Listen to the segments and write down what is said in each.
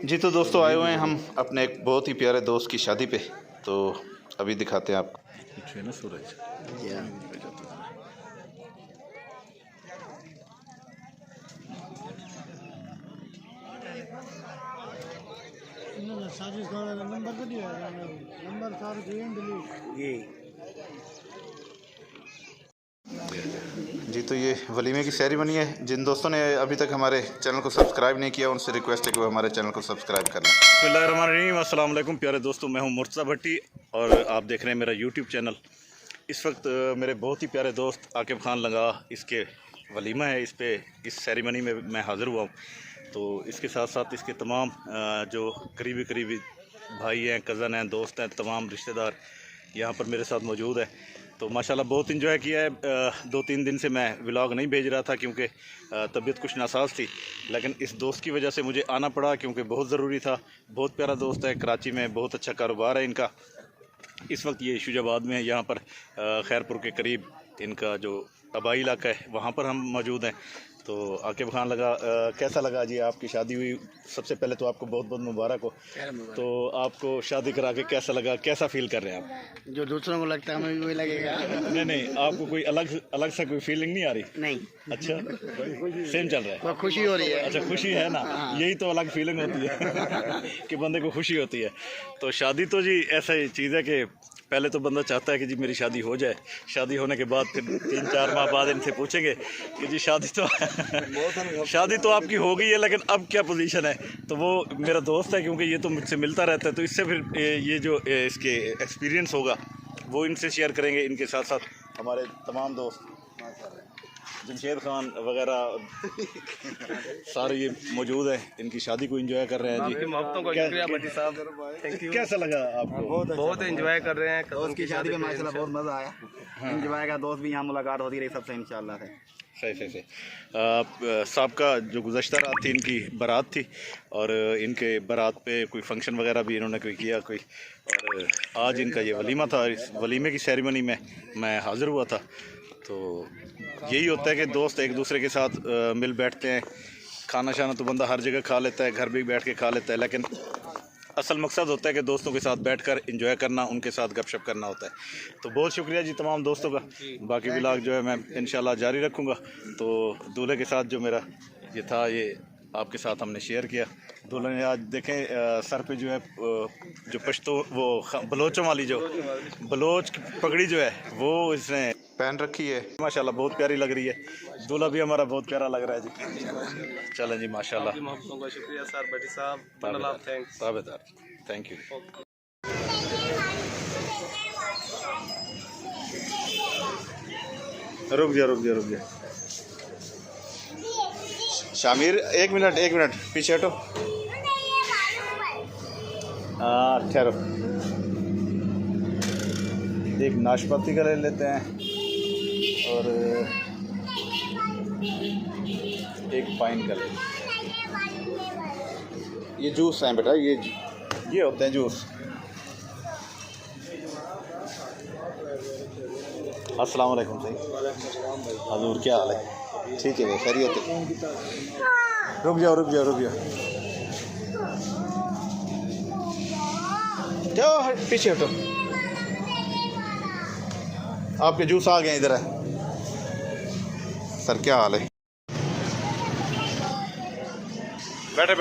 जी तो दोस्तों आए हुए हैं हम अपने एक बहुत ही प्यारे दोस्त की शादी पे। तो अभी दिखाते हैं आपको। है ना सूरज जी तो ये वलीमे की सेरेमनी है। जिन दोस्तों ने अभी तक हमारे चैनल को सब्सक्राइब नहीं किया उनसे रिक्वेस्ट है कि वो हमारे चैनल को सब्सक्राइब कर लें। बिस्मिल्लाहिर्रहमानिर्रहीम, अस्सलाम वालेकुम प्यारे दोस्तों, मैं हूं मुर्तज़ा भट्टी और आप देख रहे हैं मेरा यूट्यूब चैनल। इस वक्त मेरे बहुत ही प्यारे दोस्त आकिब खान लंगा इसके वलीमा है, इस सेरेमनी में मैं हाज़िर हुआ हूँ। तो इसके साथ साथ इसके तमाम जो करीबी भाई हैं, कज़न हैं, दोस्त हैं, तमाम रिश्तेदार यहाँ पर मेरे साथ मौजूद हैं। तो माशाल्लाह बहुत इन्जॉय किया है। 2-3 दिन से मैं व्लॉग नहीं भेज रहा था क्योंकि तबीयत कुछ नासाज थी, लेकिन इस दोस्त की वजह से मुझे आना पड़ा क्योंकि बहुत ज़रूरी था। बहुत प्यारा दोस्त है, कराची में बहुत अच्छा कारोबार है इनका। इस वक्त ये शुजाबाद में है, यहाँ पर खैरपुर के करीब इनका जो आबाई इलाका है वहाँ पर हम मौजूद हैं। तो आकिब खान लगा कैसा लगा जी आपकी शादी हुई? सबसे पहले तो आपको बहुत बहुत मुबारक हो। तो आपको शादी करा के कैसा लगा, कैसा फील कर रहे हैं आप? जो दूसरों को लगता है हमें भी वही लगेगा। नहीं, आपको कोई अलग सा कोई फीलिंग नहीं आ रही? नहीं। अच्छा, सेम चल रहा है। वो खुशी हो रही है। अच्छा, खुशी है ना? यही तो अलग फीलिंग होती है कि बंदे को खुशी होती है। तो शादी तो जी ऐसा ही चीज़ है कि पहले तो बंदा चाहता है कि जी मेरी शादी हो जाए। शादी होने के बाद फिर 3-4 माह बाद इनसे पूछेंगे कि जी शादी तो आपकी हो गई है, लेकिन अब क्या पोजीशन है? तो वो मेरा दोस्त है क्योंकि ये तो मुझसे मिलता रहता है, तो इससे फिर ये जो इसके एक्सपीरियंस होगा वो इनसे शेयर करेंगे। इनके साथ साथ हमारे तमाम दोस्त जमशेद खान वगैरह सारे ये मौजूद हैं, इनकी शादी को एंजॉय कर रहे हैं जी। मोहब्बतों का शुक्रिया भट्टी साहब, थैंक यू। कैसा लगा आपको? बहुत एंजॉय कर रहे हैं। दोस्त की शादी में माशाल्लाह बहुत मज़ा आया। एंजॉय का दोस्त भी यहाँ मुलाकात होती रही सबसे इंशाल्लाह से। सही। साहब का जो गुज़श्ता रात थी इनकी बारात थी और इनके बारात पे कोई फंक्शन वगैरह भी इन्होंने कोई किया और आज इनका ये वलीमा था। इस वलीमे की सेरेमनी में मैं हाज़िर हुआ था। तो यही होता है कि दोस्त एक दूसरे के साथ मिल बैठते हैं। खाना शाना तो बंदा हर जगह खा लेता है, घर भी बैठ के खा लेता है, लेकिन असल मकसद होता है कि दोस्तों के साथ बैठकर एंजॉय करना, उनके साथ गपशप करना होता है। तो बहुत शुक्रिया जी तमाम दोस्तों का। बाकी व्लॉग जो है मैं इंशाल्लाह जारी रखूँगा। तो दूल्हे के साथ जो मेरा ये था ये आपके साथ हमने शेयर किया। दूल्हे ने आज देखें सर पे जो है जो पश्तो वो बलोचों वाली जो बलोच की पगड़ी जो है वो इसने पहन रखी है। माशाल्लाह बहुत प्यारी लग रही है। दूल्हा भी हमारा बहुत प्यारा लग रहा है जी। चलें जी, माशाल्लाह। मोहब्बतों का शुक्रिया सर भट्टी साहब, थैंक्स। ताबेदार, thank you. रुक जा शामिर, एक मिनट पीछे हटो। हाँ ठहरो, एक नाशपाती का ले लेते हैं और एक पाइन का ले लेते हैं। ये जूस हैं बेटा, ये होते हैं जूस। अस्सलाम वालेकुम सही हजूर, क्या हाल है? ठीक है, खैरियत है। रुक जाओ जाओ, पीछे हटो। आपके जूस आ गए, इधर है सर, क्या हाल है? बैठे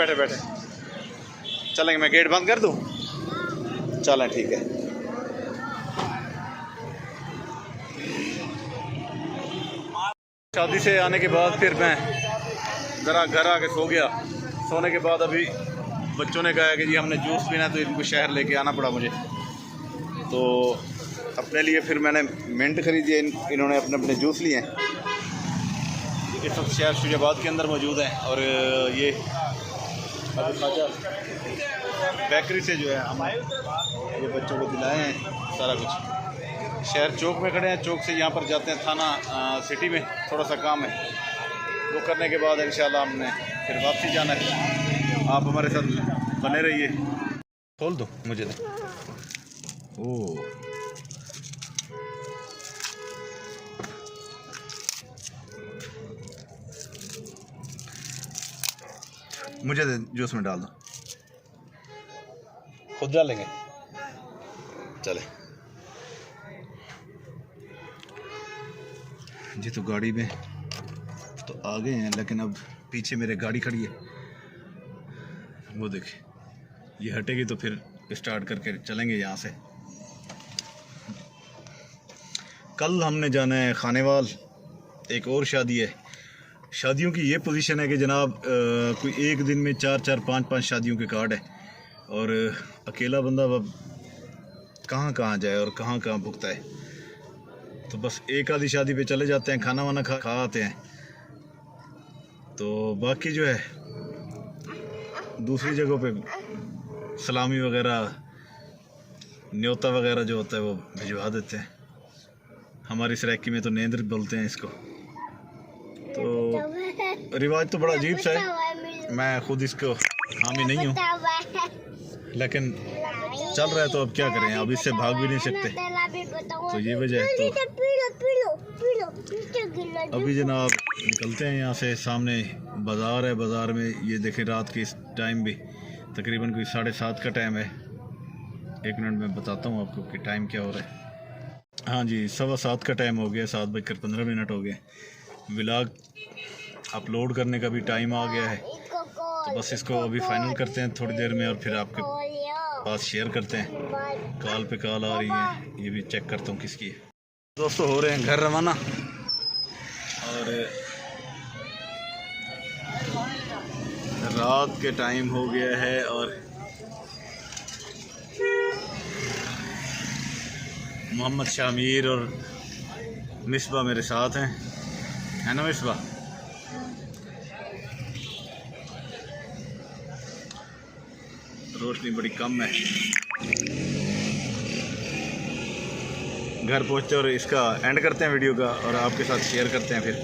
चलेंगे, मैं गेट बंद कर दूं? चलें ठीक है। शादी से आने के बाद फिर मैं ज़रा घर आके सो गया। सोने के बाद अभी बच्चों ने कहा कि जी हमने जूस पीना है, तो इनको शहर लेके आना पड़ा मुझे। तो अपने लिए फिर मैंने मिंट ख़रीदी है, इन्होंने अपने जूस लिए हैं। इस वक्त शहर शुजाबाद के अंदर मौजूद हैं और ये अभी खाजा बेकरी से जो है हम ये बच्चों को दिलाए हैं सारा कुछ। शहर चौक में खड़े हैं, चौक से यहाँ पर जाते हैं थाना सिटी में, थोड़ा सा काम है, वो करने के बाद इंशाल्लाह हमने फिर वापसी जाना है। आप हमारे साथ बने रहिए। खोल दो मुझे दे। ओह मुझे दे, जूस में डाल दो। खुद डालेंगे। चले जी, तो गाड़ी में तो आ गए हैं, लेकिन अब पीछे मेरे गाड़ी खड़ी है, वो देखिए, ये हटेगी तो फिर स्टार्ट करके चलेंगे यहाँ से। कल हमने जाना है खानेवाल, एक और शादी है। शादियों की ये पोजीशन है कि जनाब कोई एक दिन में 4-4, 5-5 शादियों के कार्ड है, और अकेला बंदा अब कहाँ कहाँ जाए और कहाँ कहाँ भुगता है। तो बस एक आधी शादी पे चले जाते हैं, खाना वाना खा आते हैं, तो बाकी जो है दूसरी जगहों पे सलामी वगैरह, न्योता वगैरह जो होता है वो भिजवा देते हैं। हमारी सराइकी में तो नेंद्र बोलते हैं इसको। तो रिवाज तो बड़ा अजीब सा है, मैं खुद इसको हामी नहीं हूँ, लेकिन चल रहा है तो अब क्या करें, अब इससे भाग भी नहीं सकते, तो ये वजह है। तो अभी जनाब निकलते हैं यहाँ से, सामने बाज़ार है, बाज़ार में ये देखें रात के इस टाइम भी तकरीबन कोई 7:30 का टाइम है। 1 मिनट में बताता हूँ आपको कि टाइम क्या हो रहा है। हाँ जी, 7:15 का टाइम हो गया, 7:15 हो गए। व्लॉग अपलोड करने का भी टाइम आ गया है, तो बस इसको अभी फाइनल करते हैं थोड़ी देर में, और फिर आपके पास शेयर करते हैं। कॉल पे कॉल आ रही है, ये भी चेक करता हूँ किसकी है। दोस्तों हो रहे हैं घर रवाना, और रात के टाइम हो गया है, और मोहम्मद शामीर और मिसबा मेरे साथ हैं, है ना मिसबा? रोशनी बड़ी कम है। घर पहुँचते और इसका एंड करते हैं वीडियो का, और आपके साथ शेयर करते हैं। फिर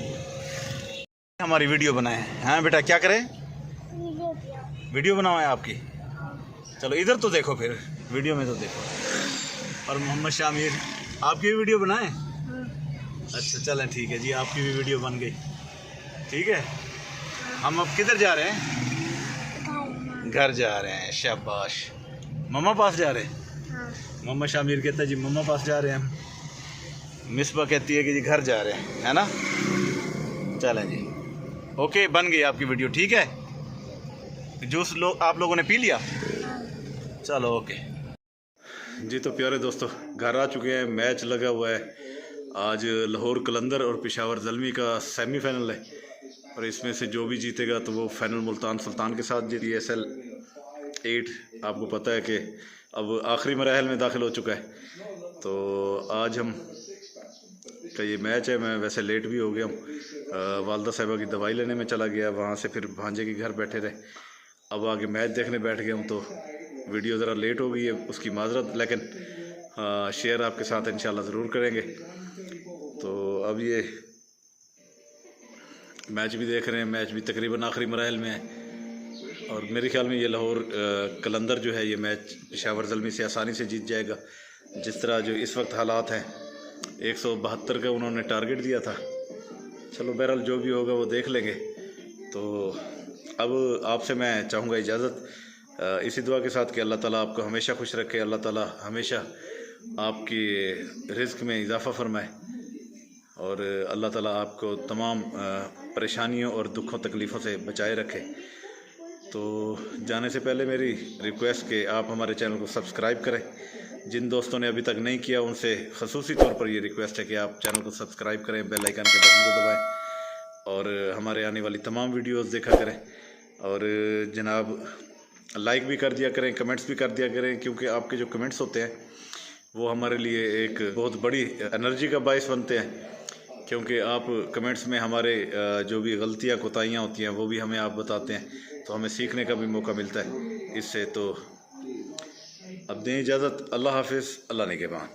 हमारी वीडियो बनाए, हाँ बेटा क्या करें, वीडियो बनाओ है आपकी। चलो इधर तो देखो, फिर वीडियो में तो देखो। और मोहम्मद शामीर आपकी भी वीडियो बनाएं? अच्छा चलें, ठीक है जी, आपकी भी वीडियो बन गई। ठीक है, हम अब किधर जा रहे हैं? घर जा रहे हैं। शाबाश, मम्मा पास जा रहे हैं। मोहम्मद शामीर कहता है जी मम्मा पास जा रहे हैं हम। मिसबा कहती है कि जी घर जा रहे हैं, है ना? चलें जी, ओके, बन गई आपकी वीडियो। ठीक है, जूस आप लोगों ने पी लिया? चलो ओके जी। तो प्यारे दोस्तों घर आ चुके हैं, मैच लगा हुआ है आज। लाहौर कलंदर और पेशावर ज़ल्मी का सेमीफाइनल है, और इसमें से जो भी जीतेगा तो वो फाइनल मुल्तान सुल्तान के साथ जीती। ESL 8 आपको पता है कि अब आखिरी मराहल में दाखिल हो चुका है। तो आज हम का ये मैच है। मैं वैसे लेट भी हो गया हूँ, वालदा साहिबा की दवाई लेने में चला गया, वहाँ से फिर भांजे के घर बैठे रहे, अब आगे मैच देखने बैठ गया हूँ, तो वीडियो ज़रा लेट हो गई है, उसकी माजरत, लेकिन शेयर आपके साथ इंशाल्लाह ज़रूर करेंगे। तो अब ये मैच भी देख रहे हैं, मैच भी तकरीबन आखिरी मराहल में है, और मेरे ख्याल में ये लाहौर कलंदर जो है ये मैच पेशावर ज़ल्मी से आसानी से जीत जाएगा। जिस तरह जो इस वक्त हालात हैं, 172 का उन्होंने टारगेट दिया था। चलो बहरहाल जो भी होगा वो देख लेंगे। तो अब आपसे मैं चाहूँगा इजाज़त इसी दुआ के साथ कि अल्लाह ताला आपको हमेशा खुश रखे, अल्लाह ताला हमेशा आपकी रिज़्क़ में इजाफ़ा फरमाए, और अल्लाह ताला आपको तमाम परेशानियों और दुखों तकलीफ़ों से बचाए रखे। तो जाने से पहले मेरी रिक्वेस्ट कि आप हमारे चैनल को सब्सक्राइब करें। जिन दोस्तों ने अभी तक नहीं किया उनसे ख़ुसूसी तौर पर ये रिक्वेस्ट है कि आप चैनल को सब्सक्राइब करें, बेल आइकन के बटन को दबाएं, और हमारे आने वाली तमाम वीडियोस देखा करें। और जनाब लाइक भी कर दिया करें, कमेंट्स भी कर दिया करें, क्योंकि आपके जो कमेंट्स होते हैं वो हमारे लिए एक बहुत बड़ी एनर्जी का बायस बनते हैं। क्योंकि आप कमेंट्स में हमारे जो भी गलतियाँ कोताहियाँ होती हैं वो भी हमें आप बताते हैं, तो हमें सीखने का भी मौका मिलता है इससे। तो अब दें इजाज़त, अल्लाह हाफिज़, अल्लाह निगहबान।